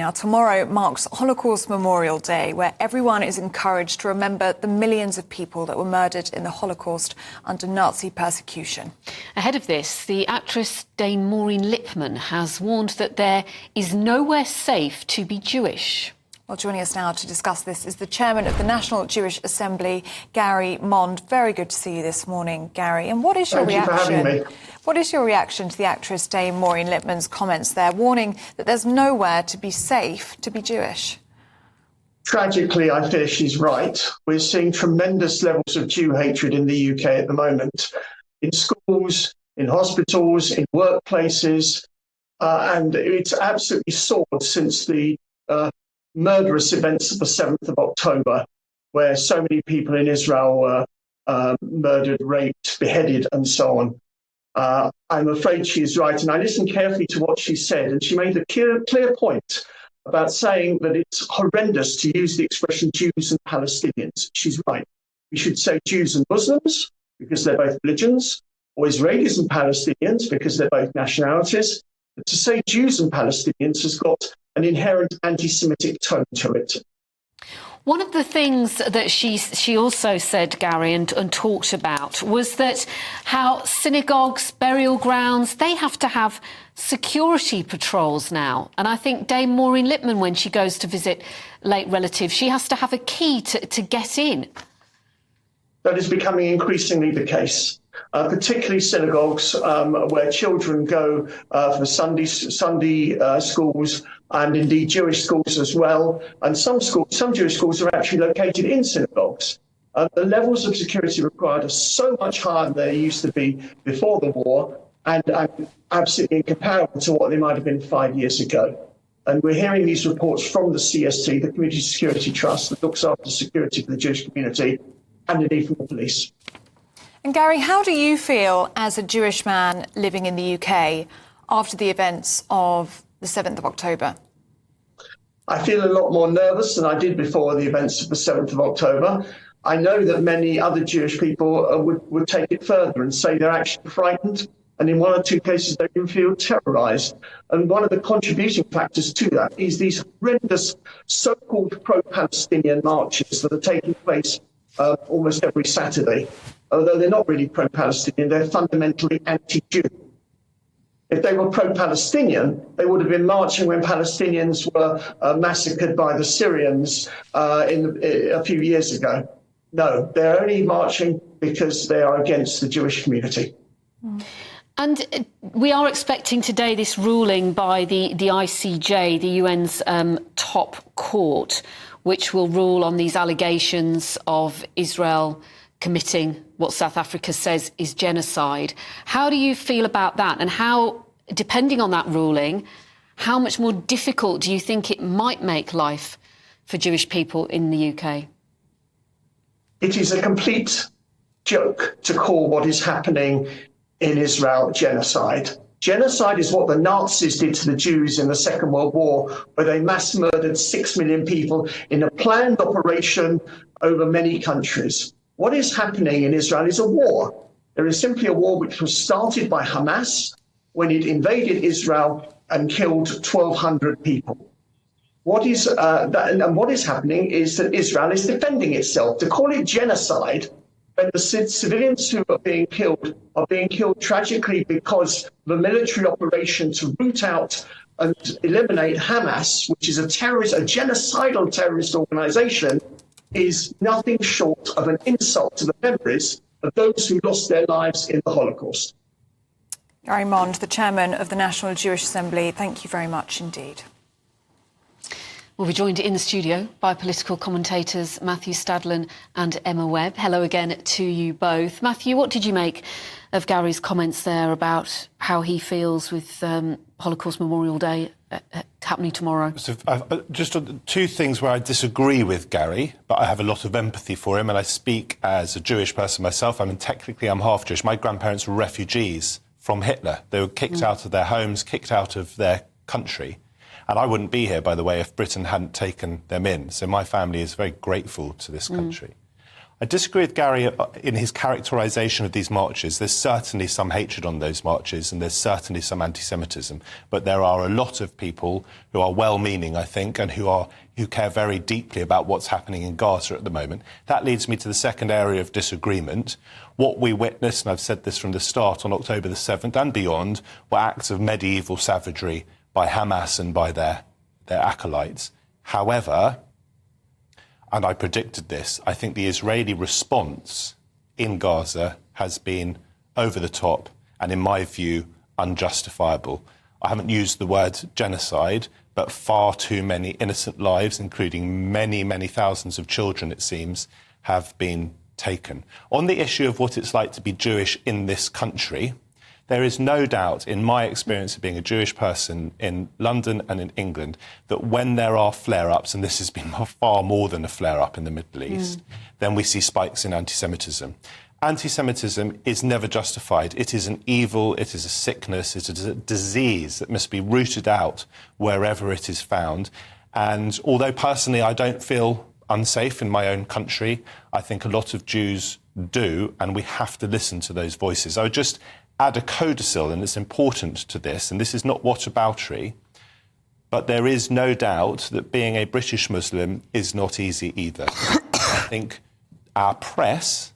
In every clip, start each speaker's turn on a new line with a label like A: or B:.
A: Now, tomorrow marks Holocaust Memorial Day, where everyone is encouraged to remember the millions of people that were murdered in the Holocaust under Nazi persecution.
B: Ahead of this, the actress Dame Maureen Lipman has warned that there is nowhere safe to be Jewish.
A: Well, joining us now to discuss this is the chairman of the National Jewish Assembly, Gary Mond. Very good to see you this morning, Gary. And what is your reaction?
C: Thank you for having me.
A: What is your reaction to the actress Dame Maureen Lipman's comments there, warning that there's nowhere to be safe to be Jewish?
C: Tragically, I fear she's right. We're seeing tremendous levels of Jew hatred in the UK at the moment, in schools, in hospitals, in workplaces, and it's absolutely soared since the murderous events of the 7th of October, where so many people in Israel were murdered, raped, beheaded, and so on. I'm afraid she is right, and I listened carefully to what she said, and she made a clear point about saying that it's horrendous to use the expression Jews and Palestinians. She's right. We should say Jews and Muslims, because they're both religions, or Israelis and Palestinians, because they're both nationalities. But to say Jews and Palestinians has got an inherent anti-Semitic tone to it.
B: One of the things that she also said, Gary, and talked about was that how synagogues, burial grounds, they have to have security patrols now. And I think Dame Maureen Lipman, when she goes to visit late relatives, she has to have a key to get in.
C: That is becoming increasingly the case. Particularly synagogues, where children go for Sunday schools, and indeed Jewish schools as well. And some Jewish schools are actually located in synagogues. The levels of security required are so much higher than they used to be before the war, and absolutely incomparable to what they might have been 5 years ago. And we're hearing these reports from the CST, the Community Security Trust, that looks after security for the Jewish community, and indeed from the police.
A: And Gary, how do you feel as a Jewish man living in the UK after the events of the 7th of October?
C: I feel a lot more nervous than I did before the events of the 7th of October. I know that many other Jewish people would take it further and say they're actually frightened, and in one or two cases they can feel terrorised. And one of the contributing factors to that is these horrendous so-called pro-Palestinian marches that are taking place almost every Saturday. Although they're not really pro-Palestinian, they're fundamentally anti-Jew. If they were pro-Palestinian, they would have been marching when Palestinians were massacred by the Syrians a few years ago. No, they're only marching because they are against the Jewish community.
B: And we are expecting today this ruling by the ICJ, the UN's top court, which will rule on these allegations of Israel committing what South Africa says is genocide. How do you feel about that? And how, depending on that ruling, how much more difficult do you think it might make life for Jewish people in the UK?
C: It is a complete joke to call what is happening in Israel genocide. Genocide is what the Nazis did to the Jews in the Second World War, where they mass murdered 6 million people in a planned operation over many countries. What is happening in Israel is a war. There is simply a war which was started by Hamas when it invaded Israel and killed 1,200 people. What is happening is that Israel is defending itself. To call it genocide when the civilians who are being killed tragically because of a military operation to root out and eliminate Hamas, which is a genocidal terrorist organization, is nothing short of an insult to the memories of those who lost their lives in the Holocaust.
A: Gary Mond, the chairman of the National Jewish Assembly, thank you very much indeed.
B: We'll be joined in the studio by political commentators Matthew Stadlen and Emma Webb. Hello again to you both. Matthew, what did you make of Gary's comments there about how he feels with Holocaust Memorial Day happening tomorrow?
D: So, just two things where I disagree with Gary, but I have a lot of empathy for him, and I speak as a Jewish person myself. Technically I'm half Jewish. My grandparents were refugees from Hitler. They were kicked out of their homes, kicked out of their country. And I wouldn't be here, by the way, if Britain hadn't taken them in. So my family is very grateful to this country. I disagree with Gary in his characterisation of these marches. There's certainly some hatred on those marches and there's certainly some anti-Semitism. But there are a lot of people who are well-meaning, I think, and who care very deeply about what's happening in Gaza at the moment. That leads me to the second area of disagreement. What we witnessed, and I've said this from the start, on October the 7th and beyond, were acts of medieval savagery by Hamas and by their acolytes. However, and I predicted this, I think the Israeli response in Gaza has been over the top and, in my view, unjustifiable. I haven't used the word genocide, but far too many innocent lives, including many, many thousands of children, it seems, have been taken. On the issue of what it's like to be Jewish in this country, there is no doubt, in my experience of being a Jewish person in London and in England, that when there are flare-ups, and this has been far more than a flare-up in the Middle East, then we see spikes in anti-Semitism. Anti-Semitism is never justified. It is an evil, it is a sickness, it is a disease that must be rooted out wherever it is found. And although personally I don't feel unsafe in my own country, I think a lot of Jews do, and we have to listen to those voices. I would just add a codicil, and it's important to this, and this is not whataboutery, but there is no doubt that being a British Muslim is not easy either. I think our press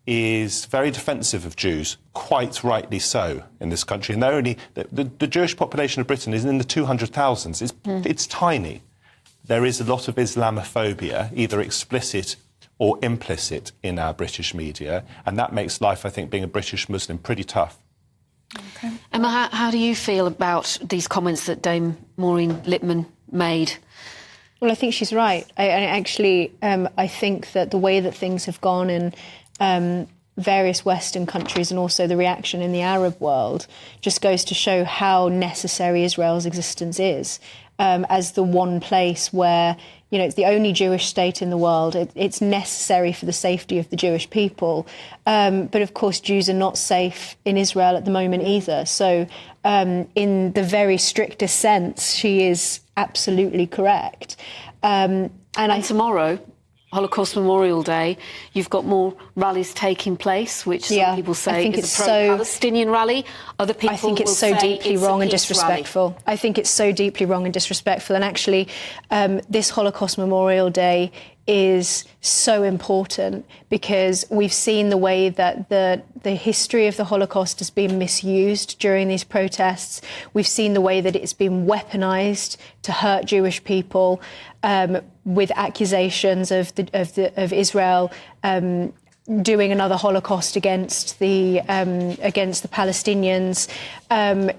D: is very defensive of Jews, quite rightly so, in this country. And the Jewish population of Britain is in the 200,000s. It's tiny. There is a lot of Islamophobia, either explicit or implicit, in our British media, and that makes life, I think, being a British Muslim pretty tough.
B: Okay. Emma, how do you feel about these comments that Dame Maureen Lipman made?
E: Well, I think she's right. I think that the way that things have gone in various Western countries and also the reaction in the Arab world just goes to show how necessary Israel's existence is as the one place where, you know, it's the only Jewish state in the world. It's necessary for the safety of the Jewish people. But of course, Jews are not safe in Israel at the moment either. So in the very strictest sense, she is absolutely correct. And
B: tomorrow, Holocaust Memorial Day, you've got more rallies taking place, which some people say is a pro-Palestinian rally. Other people
E: I think it's so deeply wrong and disrespectful. I think it's so deeply wrong and disrespectful. And actually, this Holocaust Memorial Day is so important because we've seen the way that the history of the Holocaust has been misused during these protests. We've seen the way that it's been weaponized to hurt Jewish people, with accusations of Israel doing another Holocaust against the Palestinians.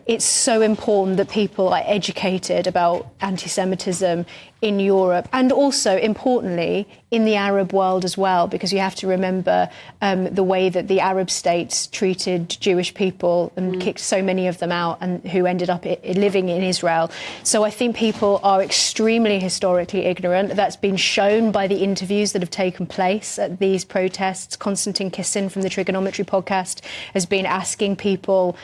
E: It's so important that people are educated about anti-Semitism in Europe and also, importantly, in the Arab world as well, because you have to remember the way that the Arab states treated Jewish people and kicked so many of them out and who ended up living in Israel. So I think people are extremely historically ignorant. That's been shown by the interviews that have taken place at these protests. Konstantin Kissin from the Trigonometry podcast has been asking people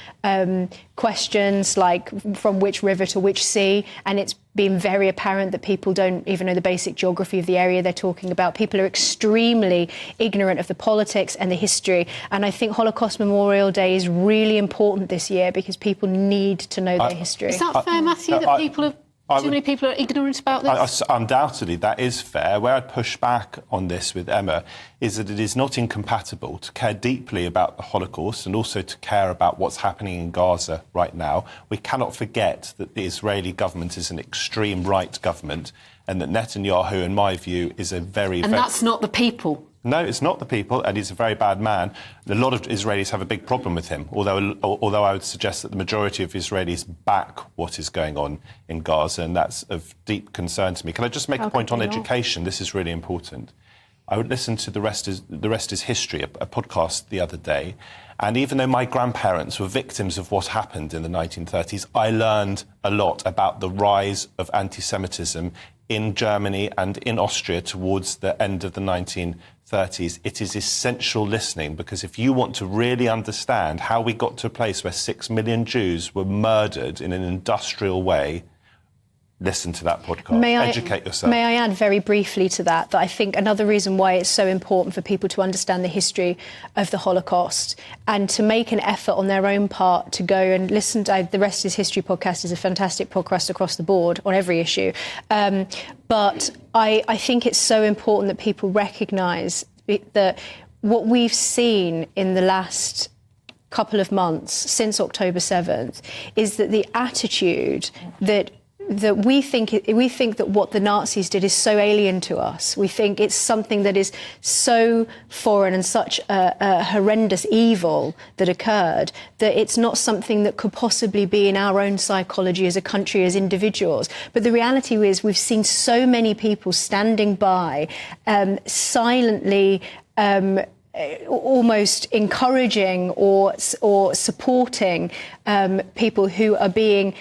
E: questions like from which river to which sea, and it's been very apparent that people don't even know the basic geography of the area they're talking about. People are extremely ignorant of the politics and the history, and I think Holocaust Memorial Day is really important this year because people need to know their history.
B: Is that fair, Matthew, that too many people are ignorant about this?
D: Undoubtedly, that is fair. Where I'd push back on this with Emma is that it is not incompatible to care deeply about the Holocaust and also to care about what's happening in Gaza right now. We cannot forget that the Israeli government is an extreme right government and that Netanyahu, in my view, is a very...
B: And that's not the people.
D: No, it's not the people, and he's a very bad man. A lot of Israelis have a big problem with him, although I would suggest that the majority of Israelis back what is going on in Gaza, and that's of deep concern to me. Can I just make a point on education? This is really important. I would listen to The Rest is History, a podcast the other day, and even though my grandparents were victims of what happened in the 1930s, I learned a lot about the rise of anti-Semitism in Germany and in Austria towards the end of the 1930s. It is essential listening, because if you want to really understand how we got to a place where 6 million Jews were murdered in an industrial way, listen to that podcast. Educate yourself.
E: May I add very briefly to that I think another reason why it's so important for people to understand the history of the Holocaust and to make an effort on their own part to go and listen to the Rest is History podcast is a fantastic podcast across the board on every issue. But I think it's so important that people recognise that what we've seen in the last couple of months since October 7th is that the attitude that we think that what the Nazis did is so alien to us. We think it's something that is so foreign and such a horrendous evil that occurred that it's not something that could possibly be in our own psychology as a country, as individuals. But the reality is we've seen so many people standing by, silently, almost encouraging or supporting people who are being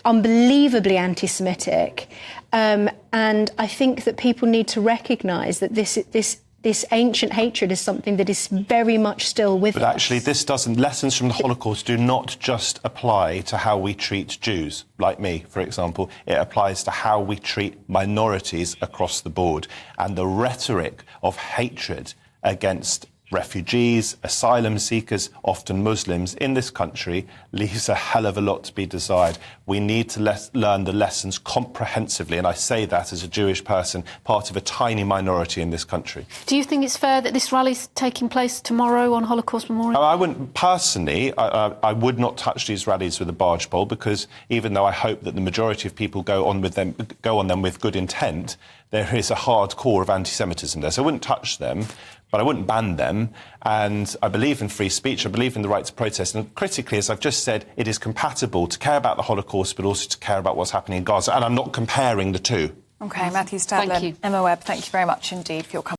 E: unbelievably anti-Semitic, and I think that people need to recognise that this ancient hatred is something that is very much still with us.
D: But actually, lessons from the Holocaust do not just apply to how we treat Jews, like me, for example. It applies to how we treat minorities across the board, and the rhetoric of hatred against refugees, asylum seekers, often Muslims, in this country leaves a hell of a lot to be desired. We need to learn the lessons comprehensively, and I say that as a Jewish person, part of a tiny minority in this country.
B: Do you think it's fair that this rally's taking place tomorrow on Holocaust Memorial?
D: I wouldn't, personally, I would not touch these rallies with a barge pole, because even though I hope that the majority of people go on them with good intent, there is a hard core of anti-Semitism there. So I wouldn't touch them, but I wouldn't ban them. And I believe in free speech. I believe in the right to protest. And critically, as I've just said, it is compatible to care about the Holocaust, but also to care about what's happening in Gaza. And I'm not comparing the two.
A: OK, Matthew Stadler,
B: Thank you.
A: Emma Webb, thank you very much indeed for your comments.